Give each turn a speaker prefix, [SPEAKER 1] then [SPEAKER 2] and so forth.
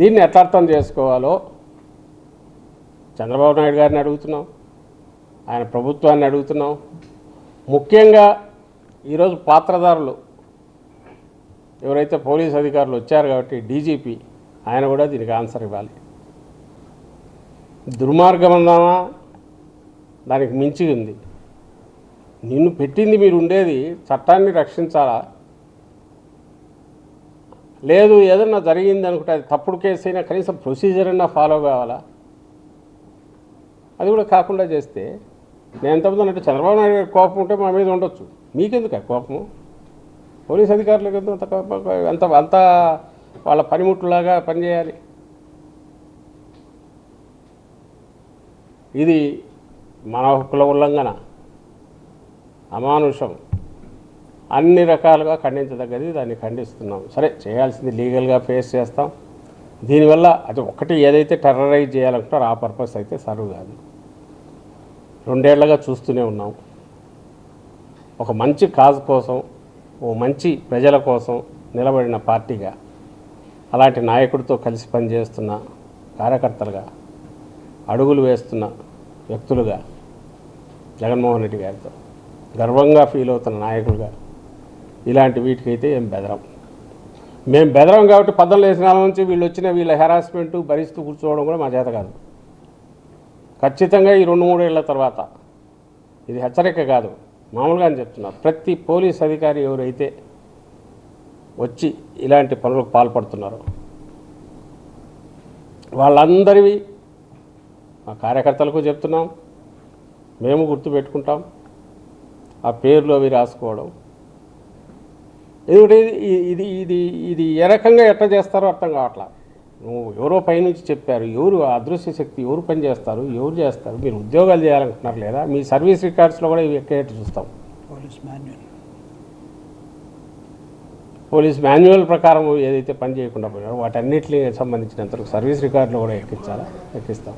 [SPEAKER 1] దీన్ని ఎట్లా అర్థం చేసుకోవాలో చంద్రబాబు నాయుడు గారిని అడుగుతున్నాం, ఆయన ప్రభుత్వాన్ని అడుగుతున్నాం. ముఖ్యంగా ఈరోజు పాత్రదారులు ఎవరైతే పోలీస్ అధికారులు వచ్చారు కాబట్టి డీజీపీ ఆయన కూడా దీనికి ఆన్సర్ ఇవ్వాలి. దుర్మార్గం అన్నామా, దానికి మించి ఉంది. నిన్ను పెట్టింది మీరు ఉండేది చట్టాన్ని రక్షించాలా, లేదు ఏదన్నా జరిగింది అనుకుంటే అది తప్పుడు కేసు అయినా కనీసం ప్రొసీజర్ అయినా ఫాలో కావాలా? అది కూడా కాకుండా చేస్తే నేను ఎంత అంటే చంద్రబాబు నాయుడు గారి కోపం ఉంటే మా మీద ఉండొచ్చు, మీకెందుకు కోపము? పోలీస్ అధికారులకు అంత అంత వాళ్ళ పనిముట్టులాగా పనిచేయాలి. ఇది మన హక్కుల ఉల్లంఘన, అమానుషం, అన్ని రకాలుగా ఖండించదగ్గది. దాన్ని ఖండిస్తున్నాం. సరే, చేయాల్సింది లీగల్గా ఫేస్ చేస్తాం. దీనివల్ల అది ఒకటి ఏదైతే టెర్రరైజ్ చేయాలనుకుంటారో ఆ పర్పస్ అయితే సర్వ్ కాదు. 2 ఏళ్లుగా చూస్తూనే ఉన్నాం. ఒక మంచి కాజ్ కోసం, ఓ మంచి ప్రజల కోసం నిలబడిన పార్టీగా, అలాంటి నాయకుడితో కలిసి పనిచేస్తున్న కార్యకర్తలుగా, అడుగులు వేస్తున్న వ్యక్తులుగా, జగన్మోహన్ రెడ్డి గారితో గర్వంగా ఫీల్ అవుతున్న నాయకులుగా ఇలాంటి వీటికైతే ఏం బెదరం. మేము బెదరం కాబట్టి 14 నెలల నుంచి వీళ్ళు వచ్చిన వీళ్ళ హెరాస్మెంటు భరిస్తూ కూర్చోవడం కూడా మా చేత కాదు. ఖచ్చితంగా ఈ 2-3 ఏళ్ల తర్వాత, ఇది హెచ్చరిక కాదు, మామూలుగా అని చెప్తున్నారు, ప్రతి పోలీస్ అధికారి ఎవరైతే వచ్చి ఇలాంటి పనులకు పాల్పడుతున్నారో వాళ్ళందరివి మా కార్యకర్తలకు చెప్తున్నాం, మేము గుర్తుపెట్టుకుంటాం. ఆ పేర్లు అవి రాసుకోవడం, ఎందుకంటే ఇది ఇది ఇది ఏ రకంగా ఎట్లా చేస్తారో అర్థం కావట్లా. నువ్వు ఎవరో పైనుంచి చెప్పారు, ఎవరు అదృశ్య శక్తి, ఎవరు పని చేస్తారు, ఎవరు చేస్తారు? మీరు ఉద్యోగాలు చేయాలనుకుంటున్నారు లేదా? మీ సర్వీస్ రికార్డ్స్లో కూడా ఇవి ఎక్కేట్టు చూస్తాం. పోలీస్ మాన్యువల్ ప్రకారం ఏదైతే పని చేయకుండా పోయినారో వాటన్నిటికి సంబంధించినంతవరకు సర్వీస్ రికార్డులో కూడా ఎక్కిస్తాం.